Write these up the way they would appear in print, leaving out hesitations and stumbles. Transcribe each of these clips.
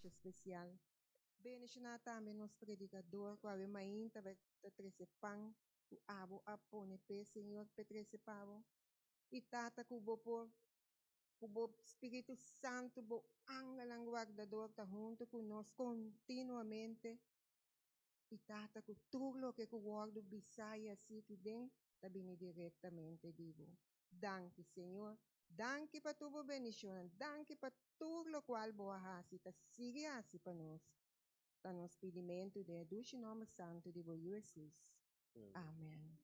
Especial. Benediccionata menos predicador, quave mainta, trece pang, o abo apone pe, Senhor, petrece pavo, e tata cubo por, cubo Espírito Santo, bo angalang guardador, tá junto conosco continuamente, e tata cu tudo que cu guardo bisaya assim que den, tá bem diretamente, digo. Danke, Senhor. Danke para tua bendição. Danke para tudo o qual boa hasi, tá sigue assim para nós. Tá nos pedimento de Deus em nome santo de Jesus. Amém.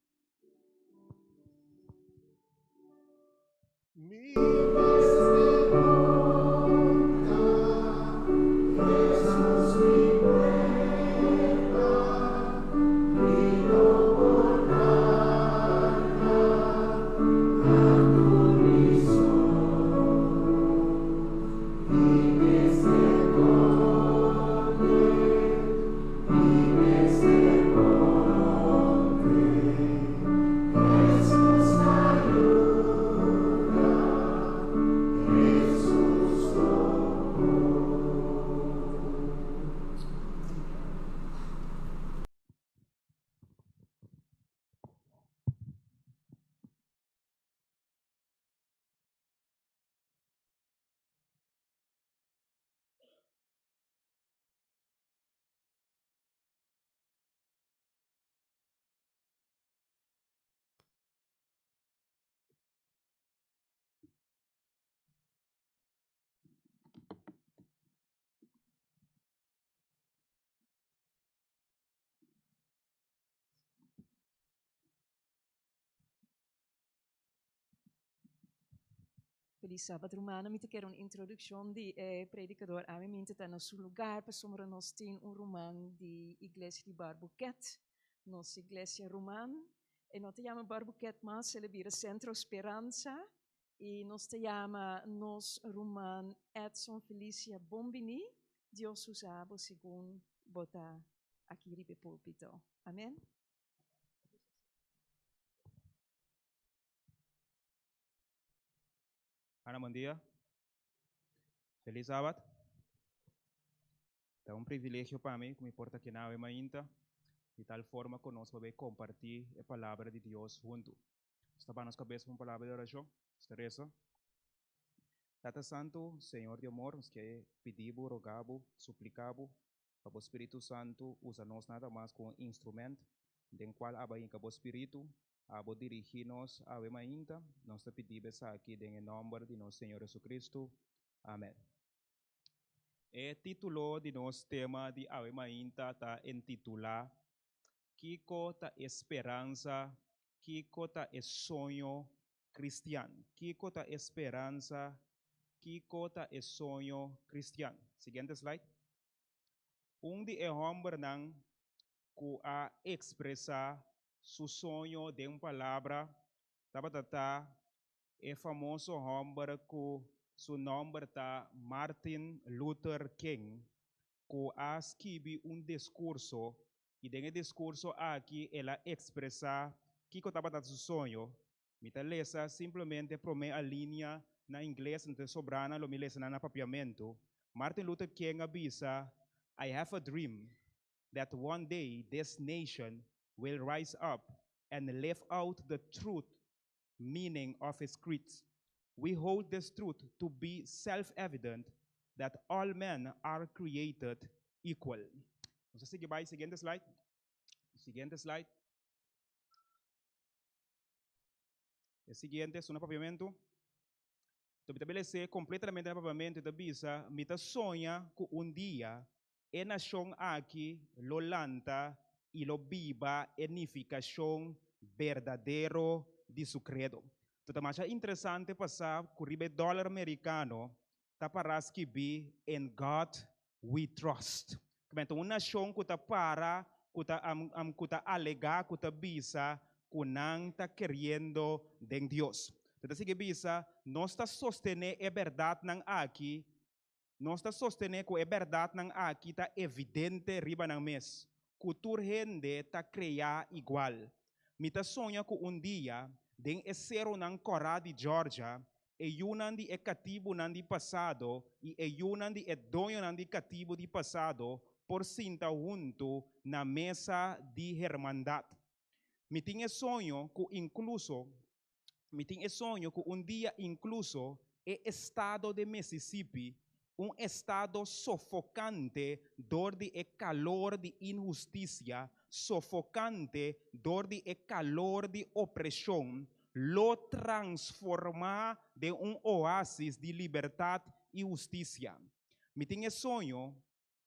Feliz sábado, romano. Me quero uma introdução de predicador. A mim está no seu lugar para somos nós tem romano de igreja de Barbuquet, nossa igreja romana. E nós te chama Barbuquet, mas celebra Centro Esperança. E nós te chama nos romano Edson Felicia Bombini. Deus usava segundo botar aqui no púlpito. Amém. Ana, bom dia. Feliz sábado. É um privilégio para mim, que me importa que não é ainda, de tal forma que nós vamos compartilhar a palavra de Deus junto. Está para nós cabeça uma palavra de oração? Teresa. Tata Santo, Senhor de amor, nos que pedimos, rogamos, suplicamos, para o Espírito Santo usa nós nada mais como instrumento, do qual abainca o Espírito, abo dirigir-nos a ainda, nós te pedimos aqui em nome de nosso Senhor Jesus Cristo. Amém. O título de nosso tema de Ave Mainta está intitulado Kiko ta esperança, Kiko ta é sonho cristiano. Kiko ta esperança, Kiko ta é sonho cristiano. Seguinte slide. De homem não que a expressar seu sonho de uma palavra, tabatata é famoso homem que seu nome está Martin Luther King, que a escrevi discurso e nesse discurso aqui ela expressa que estava dando seu sonho. Me lesa simplesmente promete a linha na inglês não sobrana lo me lesa na papiamento. Martin Luther King avisa, I have a dream that one day this nation will rise up and live out the truth meaning of its creeds. We hold this truth to be self-evident that all men are created equal. Vamos a seguir para el siguiente slide. Siguiente slide. El siguiente es un papiamento. Estabelecer completamente el papiamento de visa. Mita sonha que un día en nación aquí lo lanta y lo viva edificación verdadero de su credo. Então, mais interessante passar com o dólar americano, tá para que be in God we trust. Então, uma nação que tá para, que tá alegar, que tá bisa, que não tá querendo de Deus. Então, se que bisa, nós tá sostener a verdade não aqui, nós tá sostener que a verdade não aqui tá evidente riba não mês. Cultura gente tá criar igual. Mita sonha que dia den esero ng Cora de Georgia, e yunan di ekatibo nan di pasado, e yunan di edonyo nan di katibo di pasado, por sinta junto na mesa di hermandad. Miting sonho que incluso, miting sonho que dia incluso e estado de Mississippi, estado sofocante, dor de calor de injusticia, sofocante, dor de calor de opresión, lo transforma de oasis de libertad y justicia. Me tengo sueño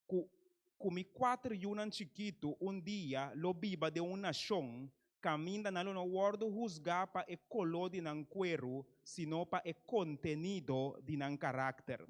que mi 4 yunan chiquito día lo viva de una nación, camina na lo no guardo juzgar pa e color de nan cuero, sino pa e contenido de nan carácter.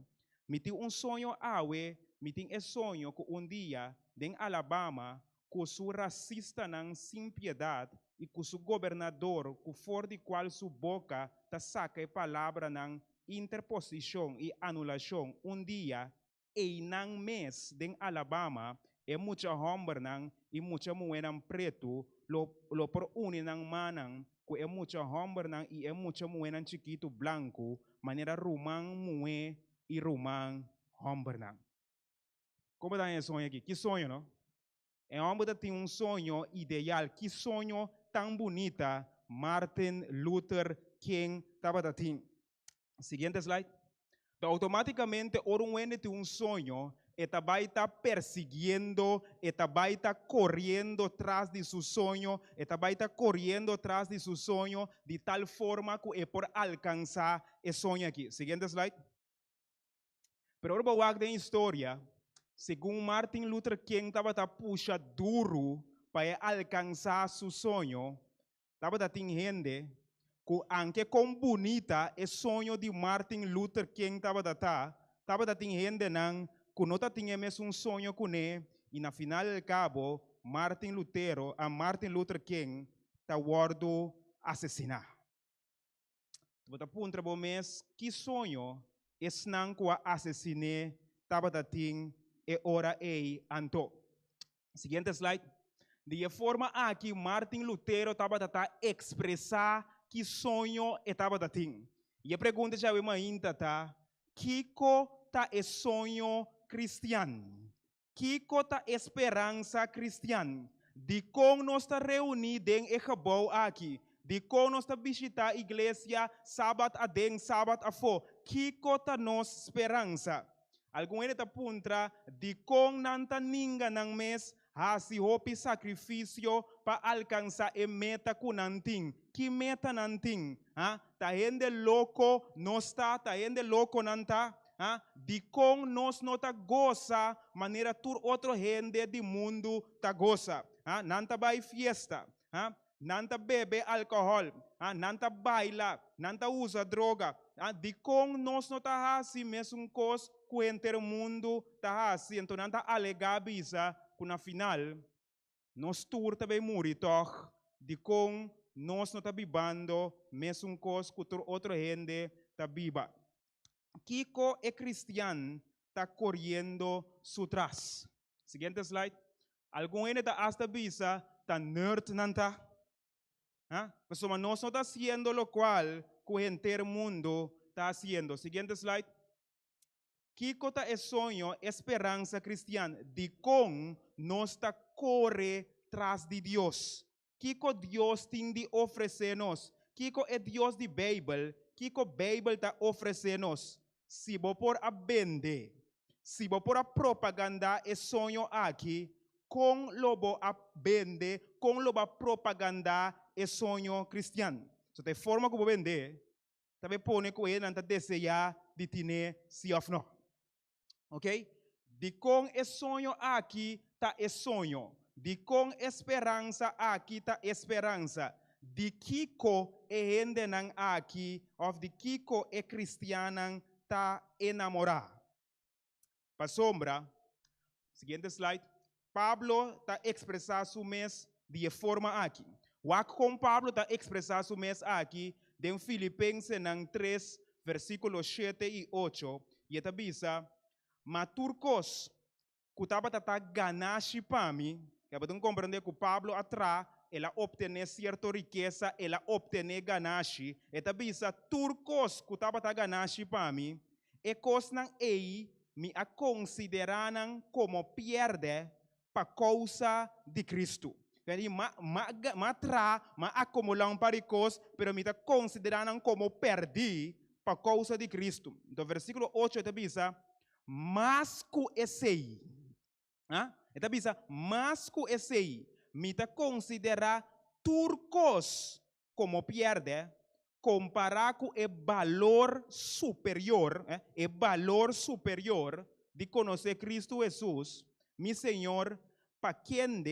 Me tengo sonho awe, me tengo sonho que dia en Alabama, com su racista não sem piedade e com su governador, com for de qual su boca ta saca a palavra não interposição e anulação dia e não mês em Alabama é muita homem não e muita mulher não preto lo por une não manang que é muita homem não e é muita mulher não chiquito branco maneira romang mulher e romang homem não. Como está esse sonho aqui? Que sonho, não? É homem que tem sonho ideal, que sonho tão bonita Martin Luther King estava tendo. Seguinte slide. Então, automaticamente, Orwell tem sonho, e vai estar perseguindo, e vai estar correndo atrás de seu sonho, e vai estar correndo atrás de seu sonho, de tal forma que é por alcançar esse sonho aqui. Seguinte slide. Pero agora vou dar história. Segundo Martin Luther King estava puxa duro para alcançar seu sonho, estava gente que aunque com bonita o sonho de Martin Luther King estava gente não que não tinha mesmo sonho com ele e na final do cabo Martin Luther King está guardo assassinar. Estava punta bom mês que sonho es não que assassiné estava e ora ei anto. Seguinte slide. De forma aqui Martin Lutero estava a expressar que sonho estava a ter. E a pergunta já é uma ainda tá. Kiko tá é sonho cristiano? Kiko tá esperança cristiana? De como nós está reunidos em Echabou aqui? De como nós está visitar a igreja sábado a den, sábado a fo? Kiko tá nossa esperança? Algum ele apunta de com nanta ninga nang mes hasi hopi sacrifício para alcançar a meta com nanting. Que meta nanting? Ta gente louco não está, ta gente louco nanta. De com nós não ta goza maneira tur outro gente do mundo ta goza. Nanta vai fiesta. Nanta bebe alcohol. Nanta baila. Nanta usa droga. De com nós não ta hasi mesmo coisa que o inteiro mundo está assim, então não está alegado isso, que na final, nós todos também morremos, de como nós não estamos vivendo, mesmo coisa que outra gente está viva. Kiko é cristiano, está correndo su trás. Seguinte slide. Algum gente está hasta visa, está nerd, não está? Mas nós não estamos fazendo o qual que o inteiro mundo está fazendo. Seguinte slide. Kiko ta é sonho, esperança cristiana, de como nós ta corre tras de Deus. Kiko Deus tem de oferecer-nos. Kiko é Deus de Bíblia. Kiko Bíblia ta oferecer-nos. Se vou por a vender, se você por a propaganda e sonho aqui, com lobo a vende, com lobo a propaganda e sonho cristiano. So, de forma que você vende, também põe que ele não deseja de ter se ou não. Ok? De com e sonho aqui, tá e sonho. De com esperança aqui, tá esperança. De kiko e hende nang aqui, of de kiko e cristianan tá enamorado. Para sombra, seguinte slide. Pablo está expressando su mes de forma aqui. O com Pablo está expressando su mes aqui, em Filipenses 3, versículos 7 e 8, e está bisa, maturcos, que estava ganache para mim, que você compreender que Pablo atrás, ela obtém certa riqueza, ela obtém ganache, está bisa, turcos, que estava ganache para mim, e cosnan ei, me a consideram como perde, para causa de Cristo. Jadi acumulam paricos, pero me consideram como perdi para causa de Cristo. Então, versículo 8 está bisa, mas que esse, está bisa, mas que esse, me considera turcos como perde, comparar com o valor superior, de conhecer Cristo Jesus, mi Senhor, para quem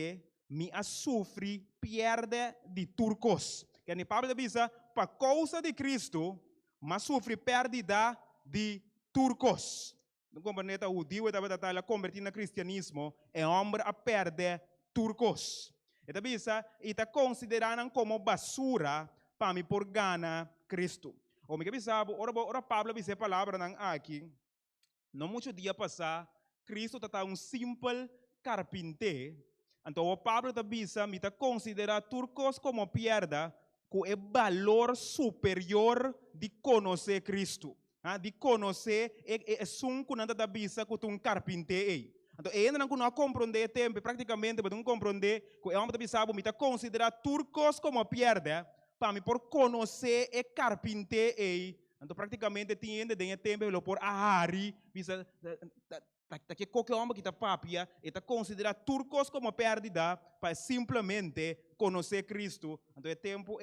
me a sofre perde de turcos. Que a Pablo diz, para causa de Cristo, mas sofre pérdida de turcos. Não compreende o judeu estava convertido no cristianismo, e homem a perder turcos. Ele diz, e está considerando como basura para me por ganhar Cristo. O me que sabe, ora Pablo diz a palavra aqui, não muito dia passar, Cristo está um simples carpinteiro. Então, o Pablo está dizendo, me considera turcos como perda, com o valor superior de conhecer Cristo. De conhecer, é um que não está dizendo que um carpinteiro. Então, ainda não compreende tempo, praticamente, não compreende que o homem está dizendo, me considera turcos como perda, para me por conhecer o carpinteiro. Então, praticamente, tinha tempo, por ahari, bisa que qualquer homem que está papia está considera turcos como perdida para simplesmente conhecer Cristo. Então é tempo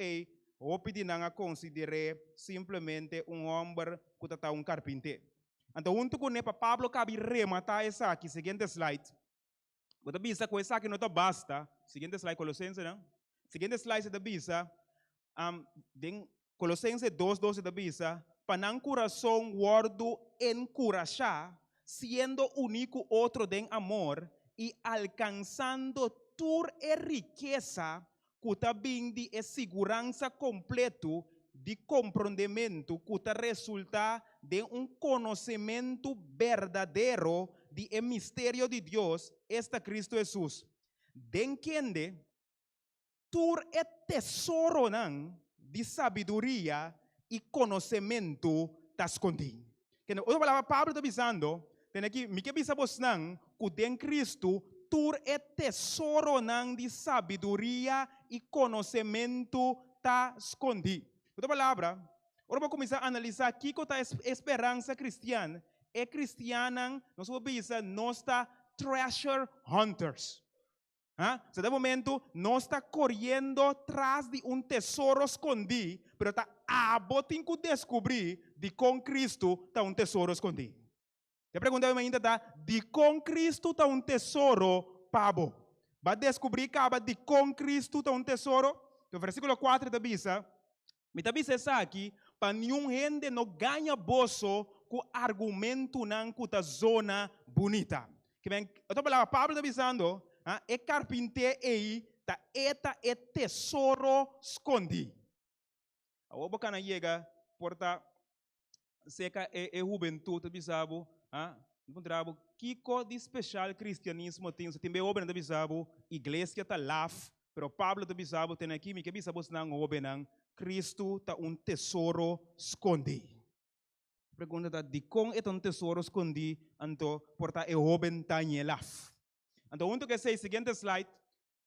o pedir a considerar simplesmente homem que está carpinteiro. Então junto com para Pablo cabe rematar essa aqui, seguinte slide. Você bisa com essa aqui não está basta. Seguinte slide Colossenses, não? Seguinte slide você bisa Colossenses 2:12 você bisa para não coração guardo encorajar siendo único otro de amor y alcanzando tu riqueza que también de segurança completo de comprendimento que resulta de conocimiento verdadero de el misterio de Dios, este Cristo Jesús. De entiende tu tesoro de sabiduría y conocimiento está escondido. Que outra palavra Pablo está dizendo, tem aqui, me que bisa vos não, que em Cristo, tu tesouro de sabedoria e conhecimento está escondido. Outra palavra, agora vou começar a analisar aqui que a esperança cristiana. É cristiana, nós vamos nós está treasure hunters. Se de momento, nós está correndo atrás de tesouro escondido, pero está a botin que descobrir de com Cristo está tesouro escondido. Eu perguntei ainda, de com Cristo está tesouro, Pablo. Vai descobrir que de com Cristo está tesouro? No versículo 4 da Bisa, me está dizendo aqui, para nenhum gente não ganha bolso com argumento não com a zona bonita. Que bem, outra palavra, Pablo está dizendo, é carpinteiro aí, tá é tesouro escondido. A boca na chega, porta seca é juventude, bisabo, encontrava que de especial cristianismo tem, você tem bem obra na bisabo, igreja tá lá, pero Pablo da bisabo tem aqui, me que bisabo não obra não, Cristo tá tesouro escondido. Pergunta tá de com é tesouro escondido, então porta é obra tá laf. Então onde que sei seguinte slide,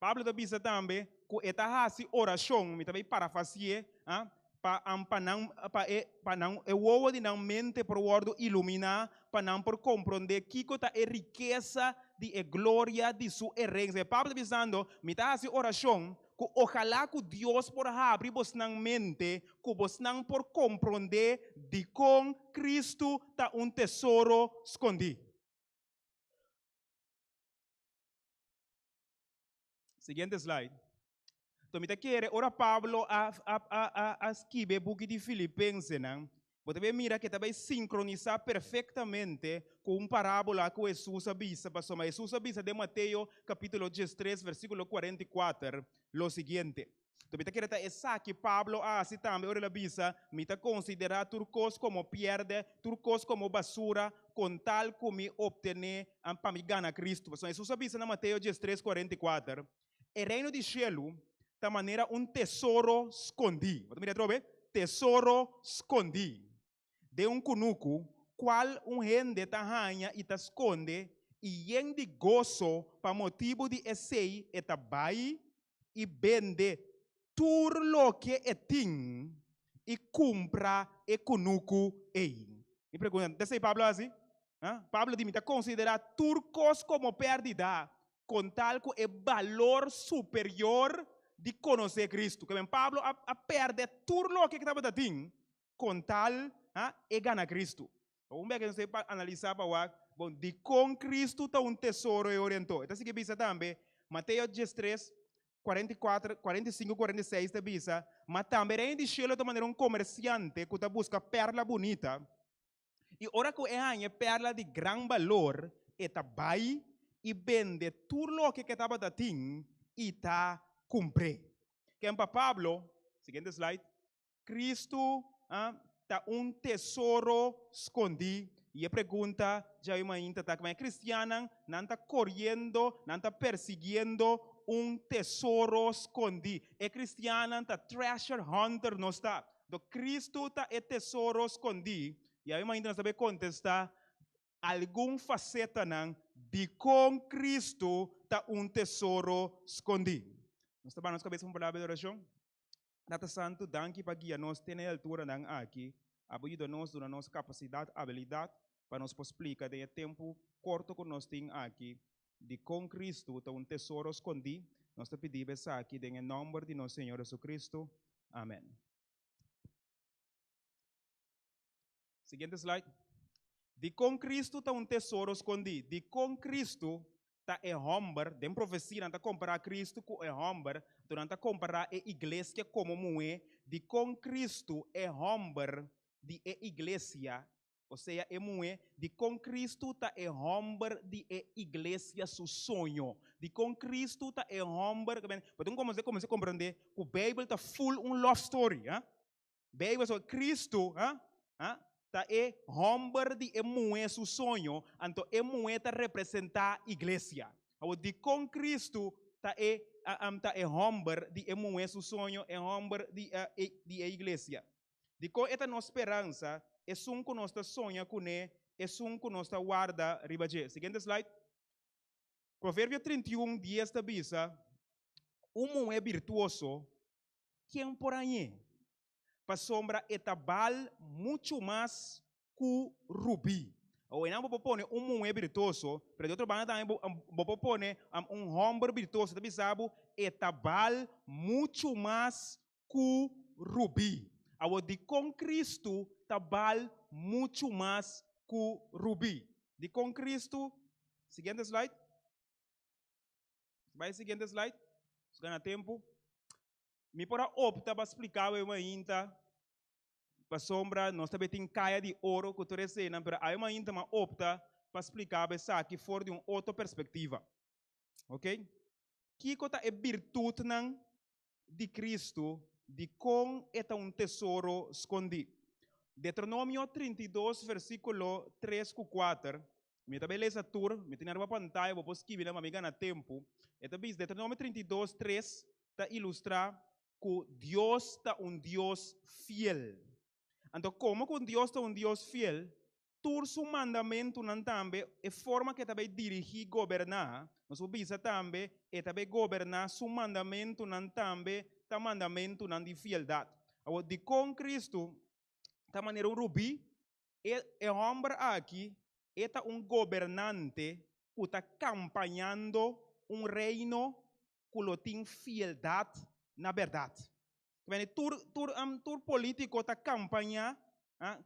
Pablo da bisa também, que eta hasi oração, me também parafasie, panang ewowo di nang mente por wordo ilumina panang por compreender kiko ta e riqueza de e glória de su herencia. Pablo dizendo, me tá assim oração, que ojalá que Deus por abrir vos nang mente, que vos nang por compreender de com Cristo ta tesouro escondido. Seguinte slide. Então, me quer ora Pablo a escrever book de Filipenses, não? Você mira que também sincronizar perfeitamente com parábola que Jesus avisa, pastor, mas Jesus avisa de Mateus capítulo 13, versículo 44, lo seguinte. Então, me quer essa que Pablo assim também ora avisa, me considerar turcos como pierde, turcos como basura, com tal como obter para me ganhar Cristo. Pastor, Jesus avisa na Mateus 13, 44, o reino de cielo da maneira tesouro escondido. Você mira, trobe? Tesouro escondido. De cunuco, qual rende tahanha e ta esconde, e yen de gozo para motivo de essay eta bai e vende tur lo que ting e compra e cunuco ei. Me pergunta, desse Pablo assim? Pablo diz, considerar turcos como perdida, com tal que é valor superior de conhecer Cristo. Que Pablo a perder tudo o que estava dando, com tal e ganhar Cristo. Vamos ver que você analisar para bom, de com Cristo está tesouro e orientou. Então, se que bisa também, Mateus 13, 44, 45, 46, te bisa, mas também de cielo de maneira comerciante que busca perla bonita. E ora que é perla de grande valor, eta vai e vende tudo o que estava dando e está cumprir. Que para Pablo, seguinte slide, Cristo está tesouro escondido. E a pergunta, já é uma inta, como é cristiana, não está correndo, não está perseguindo tesouro escondido. É cristiana, está treasure hunter, não está. Do Cristo está tesouro escondido. E aí uma inta não sabe contestar algum faceta de com Cristo está tesouro escondido. Nós estamos na cabeça com palavra de oração. Data Santo, danke para guiar nós ter na altura aqui, ajuda nós na nossa capacidade, habilidade, para nos explicar de tempo curto que nós temos aqui, de com Cristo está tesouro escondido. Nós te pedimos aqui em nome de nosso Senhor Jesus Cristo. Amém. Seguinte slide. De com Cristo está tesouro escondido. De com Cristo está homem, de profecia, não está comparar Cristo com homem, não está comparar a igreja como moe, de com Cristo homem de igreja, ou seja, moe, de com Cristo está homem de igreja seu sonho, de com Cristo está homem, então como você compreender, que o Bíblia está full love story, Bíblia sobre Cristo, tá homem de moe seu sonho, então moe tá representar a igreja. O de com Cristo tá homem de moe seu sonho, homem de igreja. De com esta nossa esperança, é que nós sonha com ele, é que nós guarda ribaje. Seguinte slide. Provérbio 31, 10 da bisa, moe virtuoso, quem por aí? Para sombra etabal muito mais que rubi. Ou não vou pôr moe virtuoso, para de outra banda também vou pôr homem virtuoso, também sabe, etabal muito mais que rubi. Ao de com Cristo, tabal muito mais que rubi. De com Cristo, seguinte slide. Vai seguinte slide. Se ganha tempo. Me para optar para explicar uma inta para sombra, nós também tem caia de ouro que tu recebe, mas aí uma inta uma opta para explicar essa aqui fora de uma outra perspectiva, ok? Que coisa é virtude de Cristo, de com é tesouro escondido. Deuteronômio 32, versículo 3 e 4. Me também lê essa tour, me tem na pantalla, vou escrever na amiga na tempo. E também Deuteronômio 32, 3 está ilustrar que Deus está Deus fiel. Então, como que Deus está Deus fiel, todo seu mandamento não também é forma que também dirigir, governar. Nós vamos também é também governar seu mandamento não também, tá mandamento não de fieldade. O de com Cristo, da maneira um rubi, é homem aqui, é governante que está campanhando reino que tem fieldade na verdade. Tur político está campanha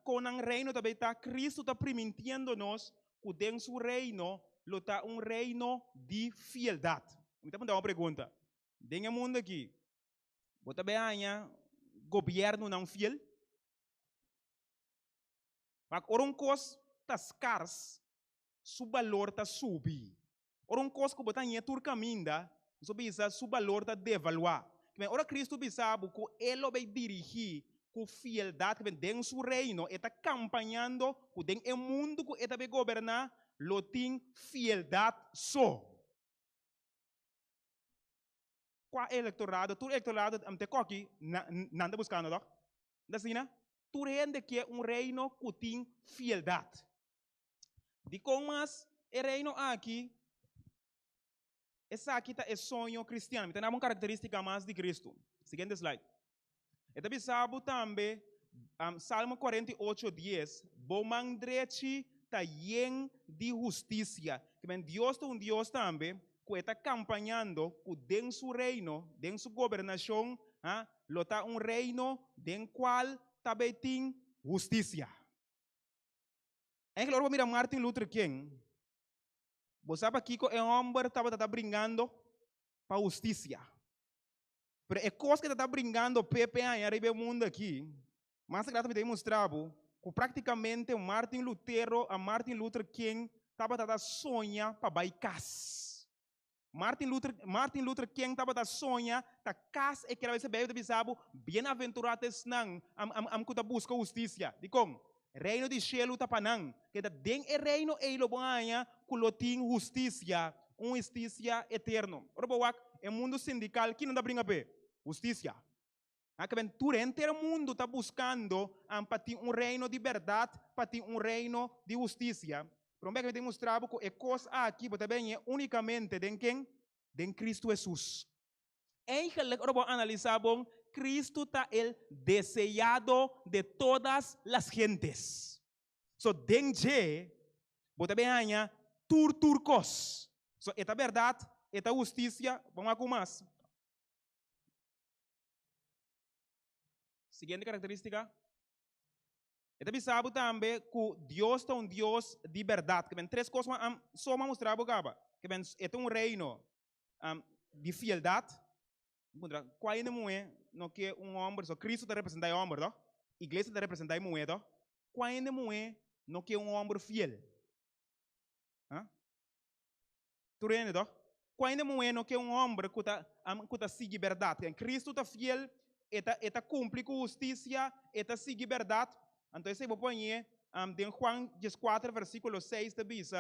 com um reino também está Cristo está permitindo nós que dentro do reino lo está reino de fieldade. Então vou dar uma pergunta. Dentro do mundo aqui, você bem governo não fiel? Mas um coisa está escasso, seu valor está subir. Um coisa que você tem tur caminho, seu valor está devaluar. Ora Cristo sabe que ele vai dirigir com fieldade dentro do reino, está campanhando que dentro do mundo que ele vai governar, lo tem fieldade só. Qual eleitorado? Tu eleitorado ante aqui não está buscando, não? Assim, né? Tu rende que é reino que tem fieldade. De como mas o reino aqui, essa aqui é sonho cristiano. Tem uma característica mais de Cristo. Seguinte slide. E também sabe também, Salmo 48:10, bom mandrete está yen de justiça. Que Deus é Deus também, que está campanhando que dentro do reino, dentro da governação, lo está reino dentro qual também tem justiça. Então, mira Martin Luther King. Você sabe que é homem que está brincando para a justiça. Mas é coisa que está brincando Pepe arriba do mundo aqui. Mas que me mostrava que praticamente Martin Luther King estava sonhando para baicas. Martin Luther King estava sonhando para casa e que você bebe sabe bem-aventurados não que busca justiça. De como? Reino de cielo está panang. Que dentro do reino ele banha que tem justiça, justiça eterna. Ora é mundo sindical que não dá brinca pé. Justiça. A aventura inteiro mundo está buscando para ter reino de verdade, para ter reino de justiça. Pero bem que me mostrava que a coisa aqui também é unicamente de quem? De Cristo Jesus. Em que ora analisar bom, Cristo está el desejado de todas las gentes. So denje, você bem ganha turcos. So esta verdade, esta justiça, vamos a mais. Seguinte característica. Esta sabe também que Deus é Deus de verdade. Que três coisas só vamos mostrar para que é reino de fieldade. Qual é não que homem, só Cristo está representando o homem, a igreja está representando a moeda. Qual é não que homem fiel? Tu entende, não? Qual é não que homem que está seguindo verdade? Cristo está fiel, está cumpre com justiça, está seguindo verdade. Então, se você põe em Juan 4, versículo 6, diz: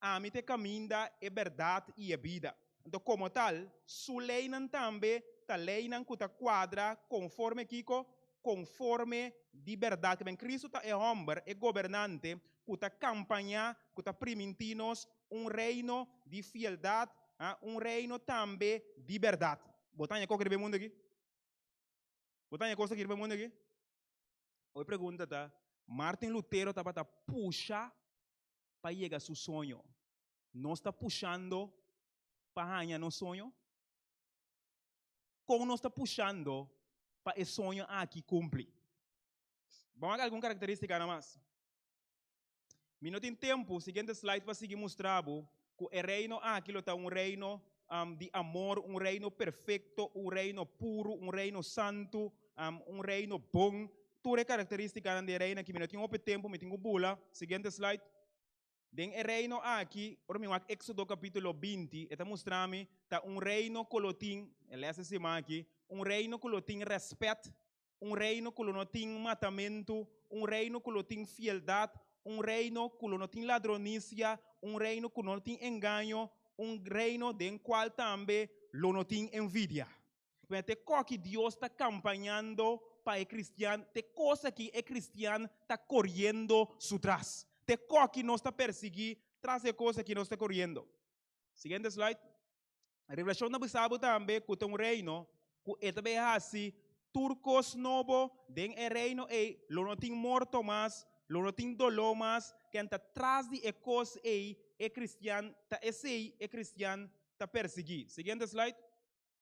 a mim te caminha é verdade e é vida. Então, como tal, sua lei também a lei não está quadra conforme Kiko, conforme de verdade. Que Cristo é homem, é governante, que está campanha, que está permitindo reino de fieldade, reino também de verdade. Botar coisa que mundo aqui? Botar coisa que mundo aqui? Hoje pergunta tá, Martin Lutero estava a puxar para chegar a seu sonho. Não está puxando para ganhar no sonho? Como nós está puxando para esse sonho aqui cumprir? Vamos ver alguma característica nada mais. Minuto em tempo, seguinte slide para seguir mostrando que o reino aqui está reino de amor, reino perfeito, reino puro, reino santo, reino bom. Toda característica do reino aqui, minuto em tempo, me tenho bula. Seguinte slide. Den o reino aqui, ora meu Éxodo capítulo 20, está mostrando tá reino que tem, essa semana aqui, reino que tem respeito, reino que não tem matamento, reino que tem fieldade, reino que não tem ladronícia, reino que não tem engano, reino den qual também não tem envidia. Até que Deus está campanhando para o cristiano, te coisa que o cristiano está correndo su trás. Te que não está perseguindo, traz a coisa que não está correndo. Seguinte slide. A revelação da Bisabo também que tem reino, que é também assim, turcos novo, den e reino lo no ting morto mas, lo no ting dolor mas, que anta atrás de ecos e cristian, ta esse e cristian ta persegui. Seguinte slide.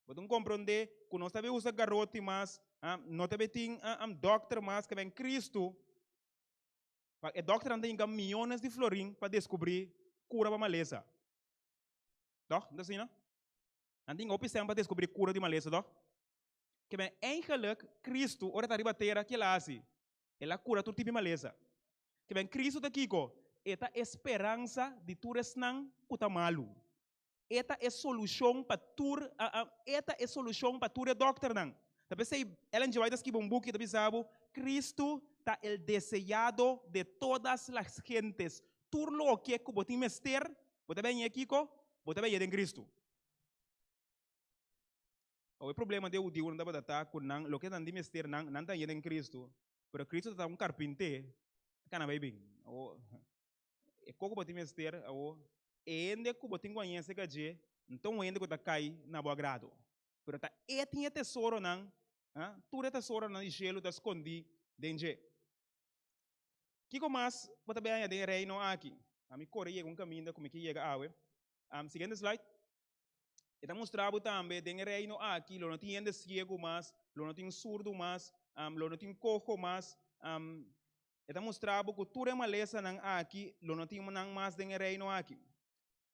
Você compreende que nós também usa garoto mas, não também tem doctor mas que vem Cristo. O doctor anda em milhões de florim para descobrir cura para maleza. Doch, não é assim, não? Anda em opção para descobrir cura de maleza, doch? Que bem, eigenlijk Cristo, ora tá ribatera que lá assim, ela cura todo tipo de maleza. Que bem, Cristo tá kiko, eta esperança de tu resnang kuta malu. Eta é solução para tu, eta é solução para tu doctor nang. Tapi sei, Ellen G. White escreveu book tapi sabe, Cristo tá el desejado de todas las gentes. Tu lo que ku botin mester, bota bem aqui ko, bota bem em Cristo. O problema de Udio não dá para estar com nang, lo que não dimester nang, não tá em Cristo. Pero Cristo tá carpinteiro, cana bem bem. O e coco botin mester, o ende ku botin conhece que je, então ende ku tá cai na boa grado. Pero tá tinha tesouro nang, tudo tesouro nang gelo tá escondi dentro. Kiko mas bota bem aí de reino aqui. A mim corre um caminho como que chega awe. Seguinte slide. Está mostrado também de reino aqui, lo não tinha ciego mas, lo não tinha surdo mas, lo não tinha cojo mas, está mostrado que tudo é maleza nang aqui, lo não tinha nang mas de reino aqui.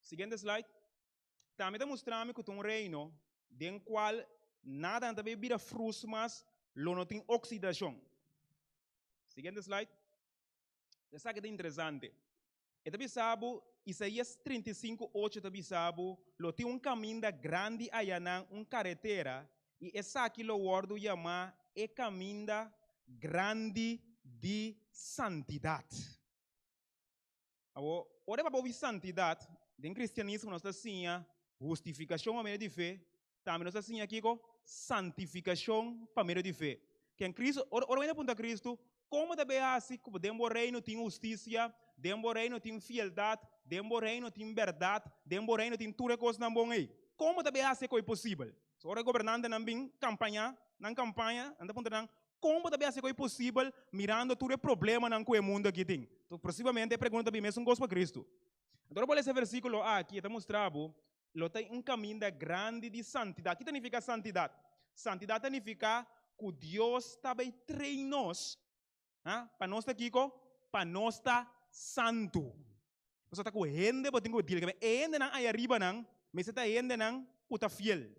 Seguinte slide. Também está mostrado que tem um reino de qual nada também vira frutos mas, lo não tem oxidação. Seguinte slide. Isso aqui é interessante. E também sabe, Isaías 35:8 também sabe, lo tem caminho grande allá, carretera, e essa aqui lo word chama caminho grande de santidade. Ora para ouvir santidade, em cristianismo nós assim, justificação a meio de fé, também nós assim aqui com santificação para meio de fé. Que em Cristo, ora ainda aponta Cristo, como também assim, como dentro do reino tem justiça, dentro do reino tem fidelidade, dentro do reino tem verdade, dentro do reino tem tudo coisa não bom aí. Como também assim é possível? Se ora governante não vem campanha, anda apontando como também assim é possível, mirando todo o problema que o mundo aqui tem. Então, possivelmente, a pergunta também mesmo gosto para Cristo. Então, por esse versículo aqui, está mostrado, tem caminho grande de santidade. O que significa santidade? Santidade significa que Deus também treina nós, para nós aqui, para nós estar santo. Você está com gente, você tem que dizer que gente não aí arriba não, mas você está gente não que está fiel,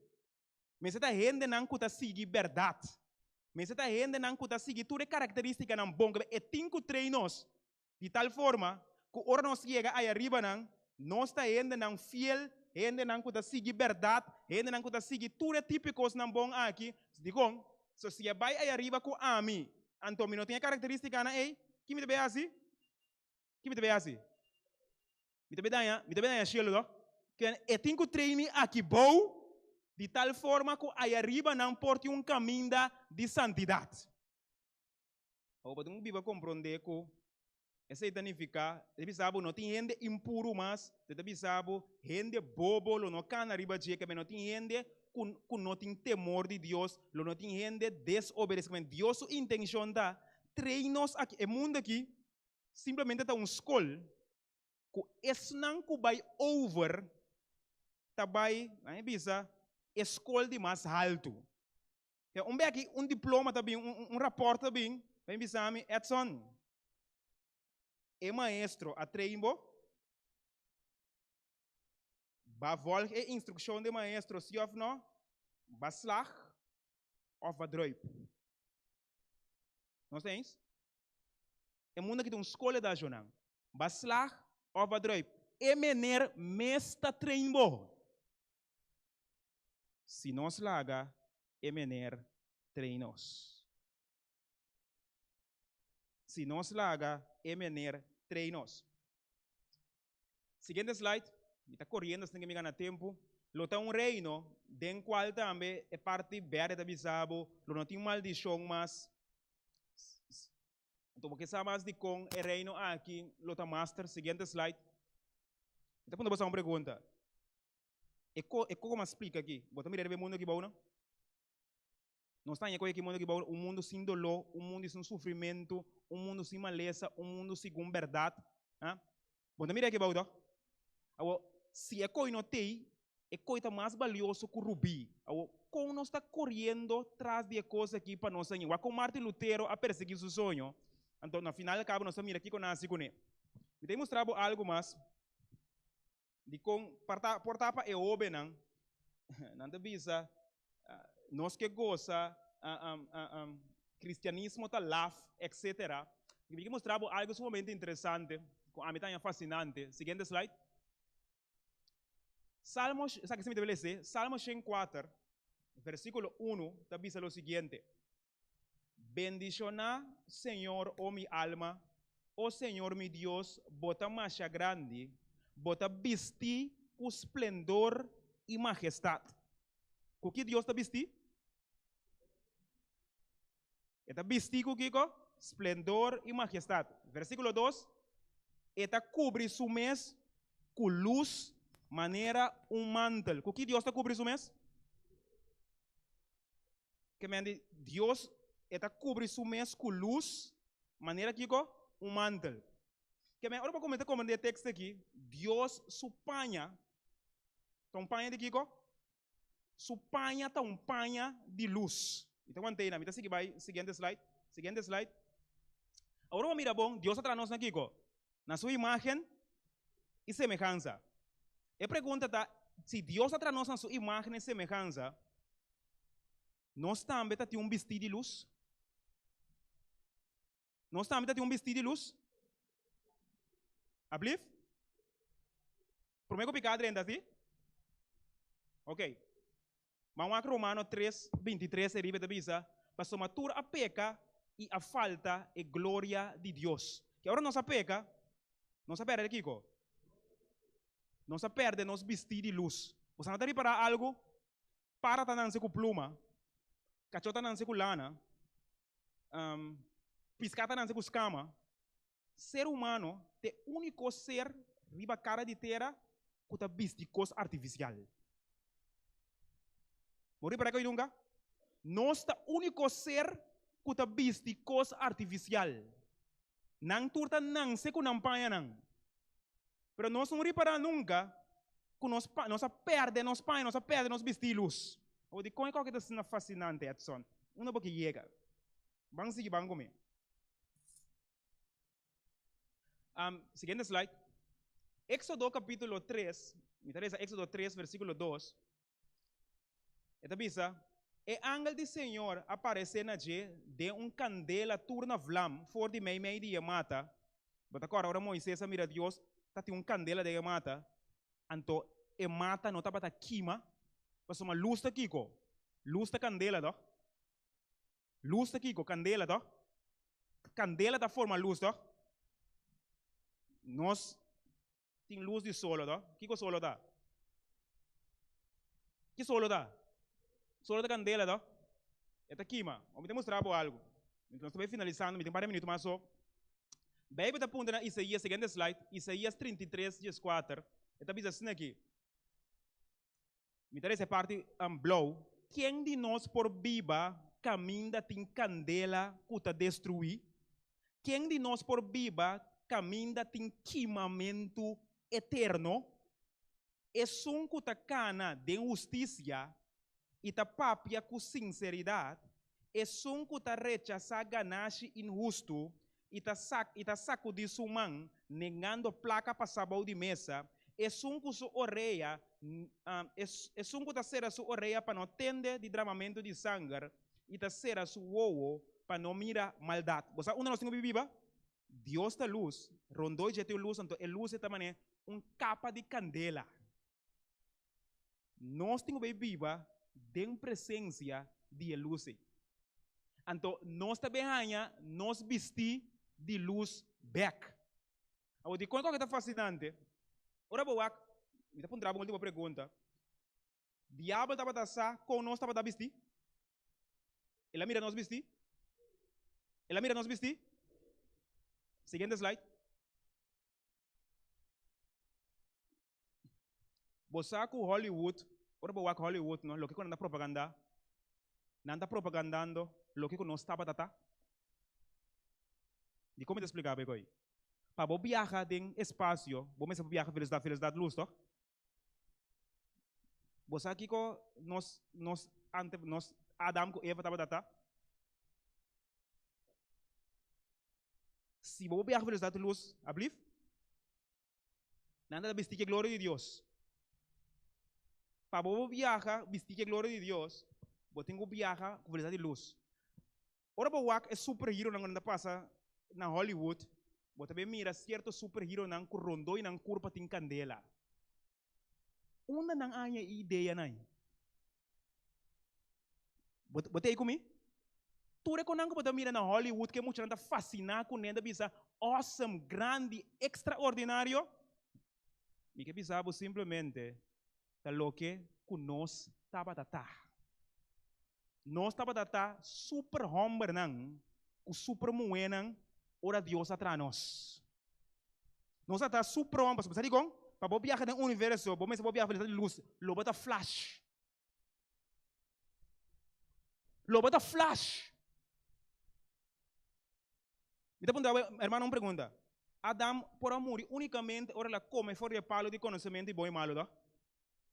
mas você está gente não que está seguir verdade, mas você está gente não que está seguir toda característica não bom, que tem que treinar nós de tal forma que hora nós chega aí arriba não, nós está gente não fiel, gente não que está seguir verdade, gente não que está seguir tudo tipo de coisa não bom aqui, digo, se você vai aí arriba com a mim, então não tem característica não é, que me deve assim? Que me deve assim? Me deve dar chelo, que é tem que treinar aqui bom, de tal forma que aí arriba não porte caminho de santidade. Ou para um compreender que essa significa, deve saber não tem gente impuro mas, deve saber gente bobo, não can arriba de que não tem gente que não tem temor de Deus, não tem gente desobedecimento. Deus sua intenção da treinos aqui, o mundo aqui simplesmente está escola que esse não que vai over, tá vai, bisa escola de mais alto. Aqui diploma também, rapport também, vem bisa me Edson. É maestro a treino, ba volg é instrução de maestro se of no, ba slag of ba druip. Nós temos? É mundo que tem escola da jornada. Ba slag of ba druip. É mener mesta treino. Se nós laga, é mener treinos. Se nós laga, é mener treinos. Seguinte slide. Está correndo, se ninguém me engana tempo. Lota reino, den qual também é parte verde da bisabo, não tem maldição, mas então porque sabe mais de com é reino aqui, lota master, seguinte slide. Então quando você uma pergunta, como explica aqui? Bota me ver mundo aqui bom, não? Nós estamos aqui um mundo sem dolor, um mundo sem sofrimento, um mundo sem maleza, um mundo sem verdade. Bom, mira aqui, Baudo. Se a coisa não tem, é coisa mais valiosa que o rubi. Como nós está correndo atrás de coisa aqui para nós, como Martin Lutero a perseguir seu sonho. Então, no final do cabo, nós estamos aqui com nós. Me tem mostrado algo mais. De como portapa é óbvio, não? Não te visa. Nós que gosta, cristianismo está lá, etc. Me tem mostrado algo sumamente interessante, com a metade fascinante. Seguinte slide. Salmos, sabe que se me deve ler? Salmos 104, versículo 1, está dizendo o seguinte. Bendicioná, Senhor, oh mi alma, oh Senhor, mi Dios, bota marcha grande, bota vestir com esplendor e majestade. O que Deus está vestir? Está vestir com o que? Esplendor e majestade. Versículo 2. Está cobre su mês com luz, maneira mantel. O que Deus está cobre su mês? Que Deus está cobre su mês com luz, maneira que mantel. Que agora vou comentar como o texto aqui. Deus supanha. Então, panha de que? Supanha está panha de luz. Então, mantém, me está vai seguinte slide. Seguinte slide. Agora vamos mirar bom. Deus está nós aqui, na sua imagem e semelhança. A pergunta está, se Deus está nós na sua imagem e semelhança, nós também temos vestido de luz? Nós também temos vestido de luz? Ablief? Primeiro picado ainda assim? Ok. Mas Romano 3, 23, ele vai para somatura a peca e a falta e glória de Deus. Que agora nossa peca, nossa perde aqui, nossa perde nos vestir de luz. Você não está para algo, para estar com pluma, cachota com lana, piscata com escama. Ser humano é o único ser riba cara de terra que está vestir coisa artificial. Morri para que nunca? Nós é o único ser que está vestir coisa artificial. Não turta não se com não panha não. Pero nós não repara nunca que nós perde nos panha, nós perde nos vestir luz. O de como é que está fascinante, Edson. Uma boca chega. Vamos seguir, vamos comer. Seguinte slide. Éxodo capítulo 3, me interessa Éxodo 3, versículo 2. Esta bisa, o ángel do Senhor aparece na dia de candela turna vlam, for de meio dia mata. Mas agora Moisés mira Deus, tem candela de mata. Então, e mata não está para queima, mas uma luz da kiko. Luz da candela, do? Luz da kiko, candela, do? Candela da forma luz, do? Nós tem luz de solo, tá? Que que solo dá? Que solo dá? Solo da candela, tá? É aqui, mas vamos te mostrar algo. Então, estou finalizando, me tem para minutos mais só. Bebe da ponta na Isaías, seguinte slide, Isaías 33, 4. Está dizendo assim aqui. Me interessa a parte blow. Quem de nós por viva caminha tem candela que está destruir? Quem de nós por viva caminha tem queimamento eterno? É um que está cana de justiça e está papia com sinceridade. É um que está rechaçar ganância injusto e está sacudir sua mão, negando placa para sabor de mesa. É um que sua orelha, é um que está ser a sua orelha para não tender de derramamento de sangue e está ser a sua ovo para não mirar maldade. Você uma nós temos viva? Deus da luz, rondou e jetou luz, então a luz é também capa de candela. Nós temos viva de presença de luz. Então, nós também nós vestir de luz back. Agora, de quando é fascinante, ora boa, me está pondo uma última pergunta. Diabo estava a com nós estava a vestir? Ela mira nós vestir? Ela mira nós vestir? Seguinte slide. Você com Hollywood, ora boa Hollywood, não? Lo que quando anda propaganda, Nanda propagandando lo que nós estava tata. E como te explicar bem aí? Para você viajar em espaço, você viaja felicidade, luz, toch? Você aqui com nós Adam com Eva estava tata. Se você viaja felicidade, luz, ablief? Nada de vestir a glória de Deus. Para você viajar, vestir a glória de Deus, você tem que viajar com felicidade e luz. Ora, você é superhero que passa na Hollywood. Você também mira certo superhero que rondou e curva tem candela. Uma não há ideia não. Você aí comigo? Tu reconhece que você mira na Hollywood que muito gente fascinado com ele, bisa awesome, grande, extraordinário. E que bisa simplesmente da lo que nós estava tata. Nós estava tata super humble não, o super moenan. Ora Deus atrás nós. Nós estamos super humble. Você diz, para você viajar no universo, você vai viajar de luz, lo bota flash. Lo bota flash. Então, irmão, uma pergunta. Adam, por amor, unicamente, ora, come fora de palo de conhecimento de bom e malo, não?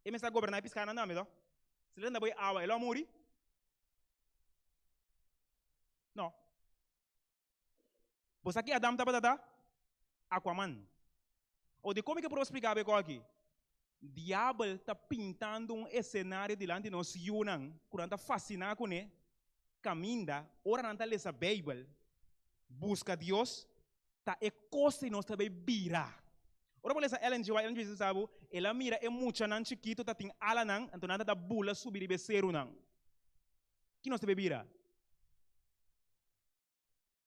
Ele está governando e piscando, não, não? Se ele anda boi água, ele amor? Não. Você aqui, Adam, está Aquaman. Ou de como é que eu posso explicar aqui? Diabo está pintando cenário diante de nós, quando está fascinado com ele, caminha, ora não está lendo a Bíblia, busca Deus, está e coisa e nós também vira. Ora, por exemplo, Ellen G. White, sabe, ela mira é muito não chiquito, está tem ala não, então nada da bula subir e beceiro não. Que nós também vira?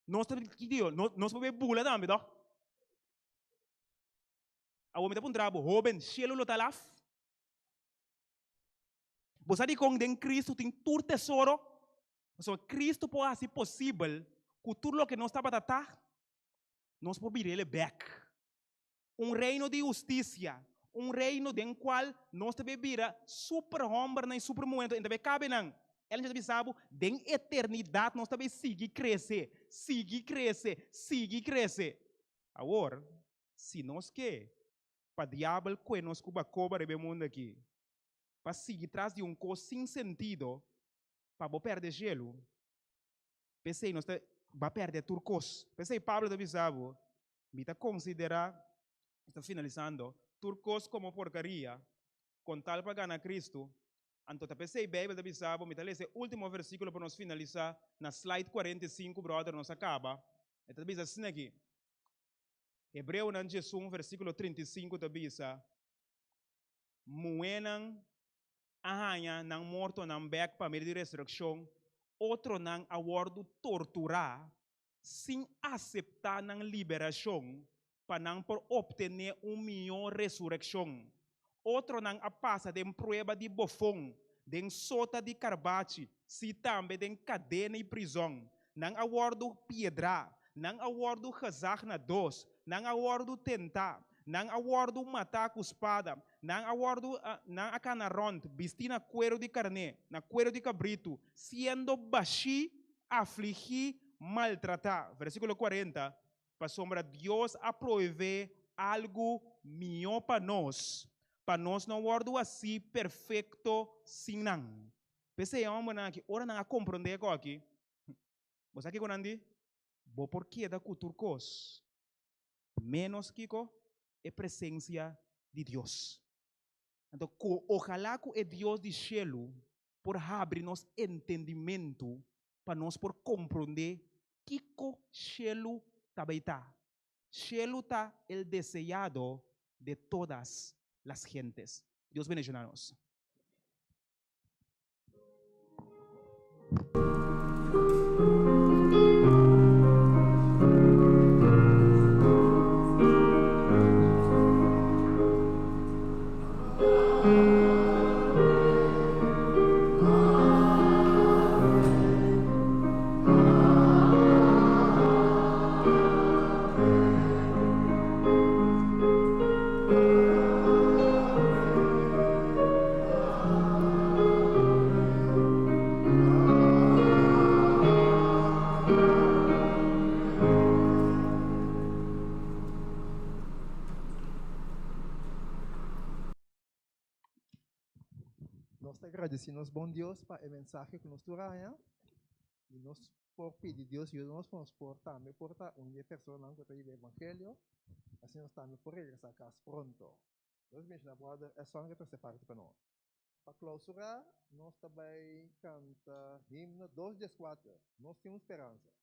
Nós também, que Deus, nós também bula também, não? A homem está um trabo, jovem, cheio de talaf. Você diz que em Cristo tem todo tesouro. Então, Cristo pode ser possível que tudo o que nós estamos a tratar, nós podemos vir ele back. Reino de justiça, reino em qual nós devemos vir super homem e super momento. Então, cabe não. Ela já sabe, em eternidade nós devemos seguir crescer. Agora, se nós queremos, para o diabo que nós cobra o mundo aqui, para seguir atrás de coisa sem sentido, para perder gelo, pensei nós vai perder turcos. Pensei Pablo também sabe, me está considerar, está finalizando, turcos como porcaria, com tal para ganhar Cristo. Então, pensei Bíblia também sabe, me está lendo o último versículo para nós finalizar, na slide 45, brother, nós acaba. Então, também assim aqui. Hebreu nan Jesus, versículo 35, também diz: Muenan ahanha nang morto nang back para meio de ressurreição, outro nang awardo torturar, sem aceitar nang liberação, para nang por obter melhor ressurreição. Outro nang a passa de prueba de bofão, de sota de carbate, se também de cadeia e prisão, nang awardo piedra, nang awardo casar na dos, nang awardo tentar, nang awardo matar com espada, nang awardo nang acanaront, vestir na cuero de carne, na cuero de cabrito, sendo baixi, afligir, maltratar. Versículo 40, para sombra Deus a prover algo melhor para nós não awardo assim perfeito sem não. Pensei, que ora não a compreender aqui. Você aqui quando bo porquê da culturcos menos kiko é presença de Deus. Então, ojalá que é Deus de cielo por abrir nos entendimento para nós por compreender kiko cielo tabaita. Cielo está el deseado de todas las gentes. Dios bendiga a nós. Nós te agradecemos, bom Deus, para o mensagem que nos traia. E nós, por pedir Deus, ajuda-nos para nos portar. Me porta uma pessoa lá que tem o Evangelho. Assim nós estamos por regresar a casa pronto. Nós mesmos, brother, é só que você parte para nós. Para clausurar, nós também canta himno 214. Nós temos esperança.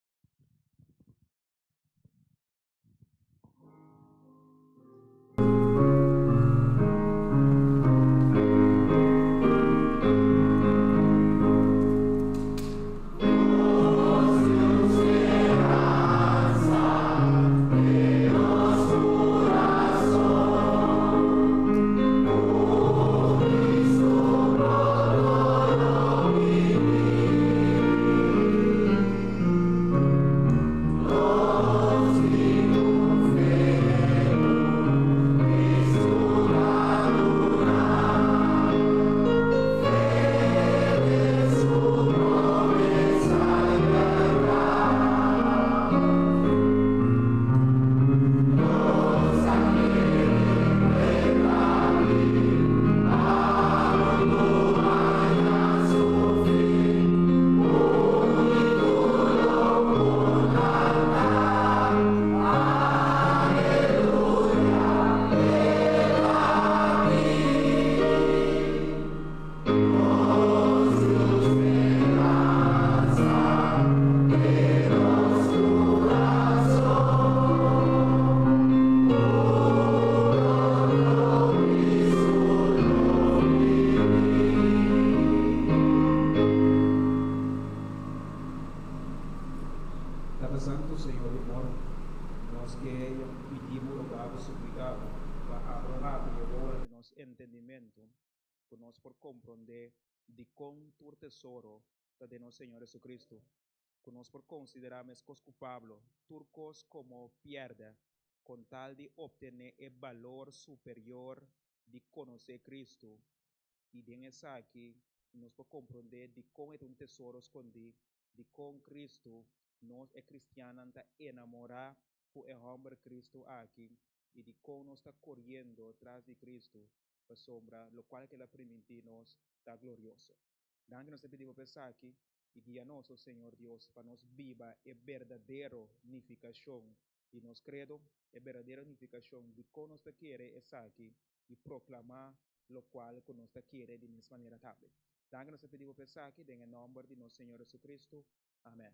Data Santo, Senhor de amor, nós que pedimos, rogamos, suplicamos, para abrir agora de nosso entendimento, que nós por compreender de quão tu tesouro está de nosso Senhor Jesucristo, que nós por considerarmos cos culpables, turcos como pierda, com tal de obtener el valor superior de conhecer Cristo, e de essa aqui, nós por compreender de como é um tesouro escondido, de com Cristo, nós é cristiano está enamorar com o homem Cristo aqui e de como nós está correndo atrás de Cristo para sombra, lo qual que ela permite nos está glorioso. Dan que nós pedimos pensar aqui e guia-nos, Senhor Deus, para nos viva a verdadeira unificação e nos credo a verdadeira unificação de como nós está querer estar aqui e proclamar lo qual que nós está querer de mesma maneira também. Dan que nós pedimos pensar aqui em nome de nosso Senhor Jesucristo. Amém.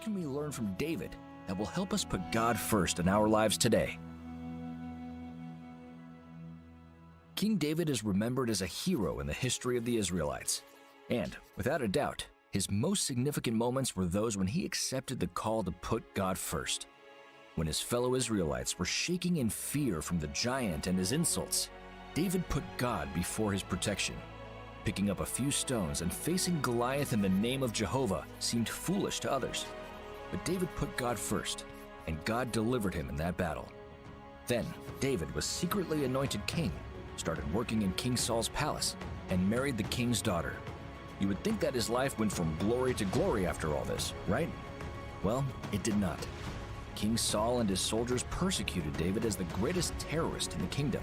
can we learn from David that will help us put God first in our lives today? King David is remembered as a hero in the history of the Israelites. And, without a doubt, his most significant moments were those when he accepted the call to put God first. When his fellow Israelites were shaking in fear from the giant and his insults, David put God before his protection. Picking up a few stones and facing Goliath in the name of Jehovah seemed foolish to others. But David put God first, and God delivered him in that battle. Then, David was secretly anointed king, started working in King Saul's palace, and married the king's daughter. You would think that his life went from glory to glory after all this, right? Well, it did not. King Saul and his soldiers persecuted David as the greatest terrorist in the kingdom.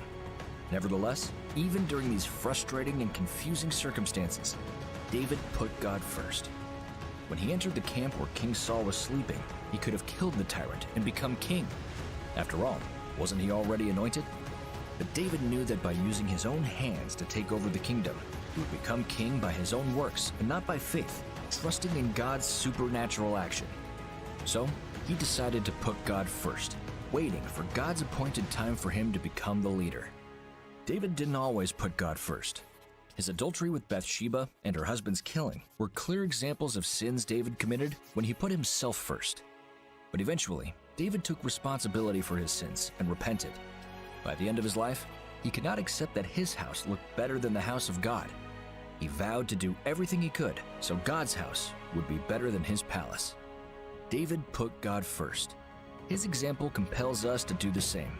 Nevertheless, even during these frustrating and confusing circumstances, David put God first. When he entered the camp where King Saul was sleeping, he could have killed the tyrant and become king. After all, wasn't he already anointed? But David knew that by using his own hands to take over the kingdom, he would become king by his own works and not by faith, trusting in God's supernatural action. So, he decided to put God first, waiting for God's appointed time for him to become the leader. David didn't always put God first. His adultery with Bathsheba and her husband's killing were clear examples of sins David committed when he put himself first. But eventually, David took responsibility for his sins and repented. By the end of his life, he could not accept that his house looked better than the house of God. He vowed to do everything he could so God's house would be better than his palace. David put God first. His example compels us to do the same.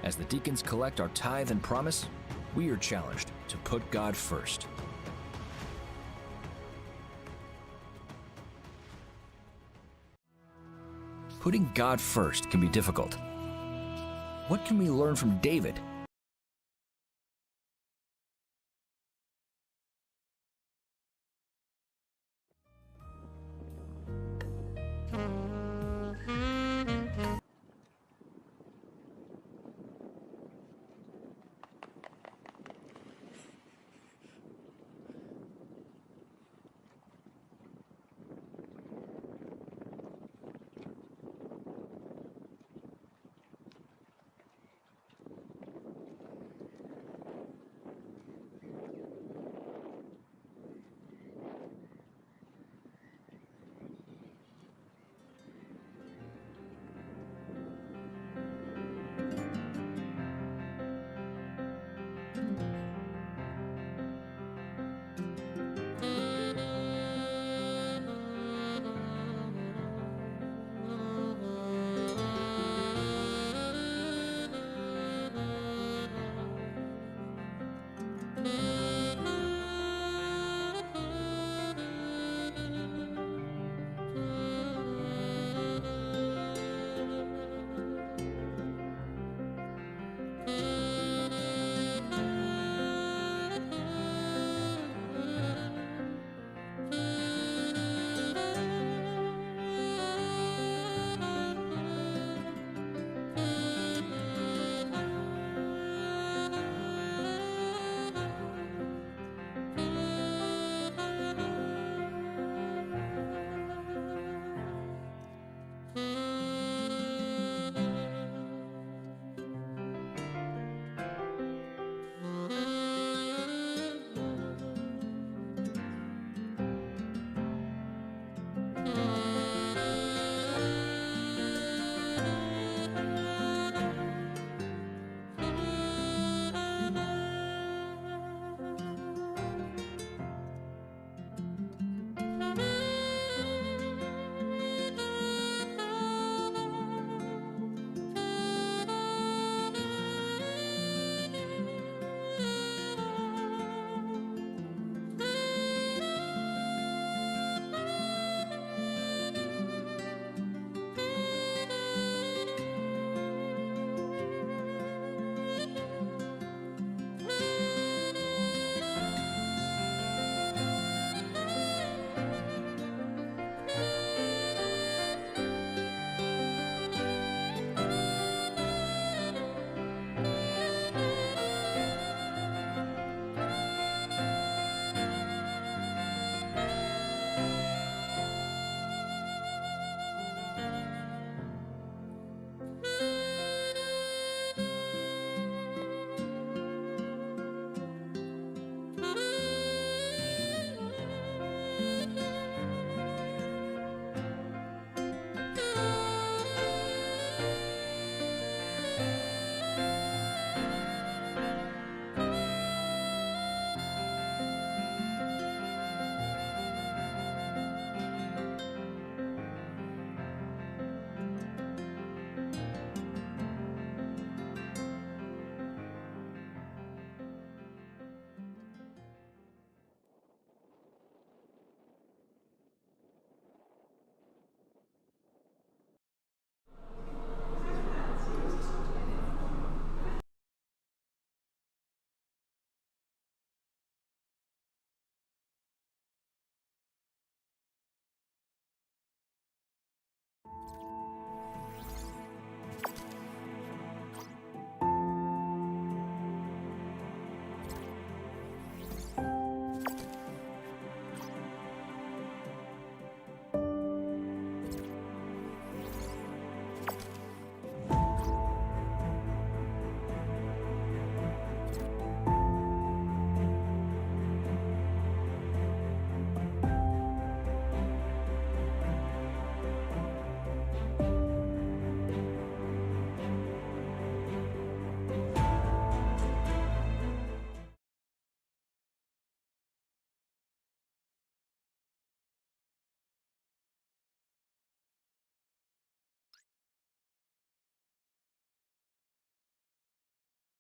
As the deacons collect our tithe and promise, we are challenged to put God first. Putting God first can be difficult. What can we learn from David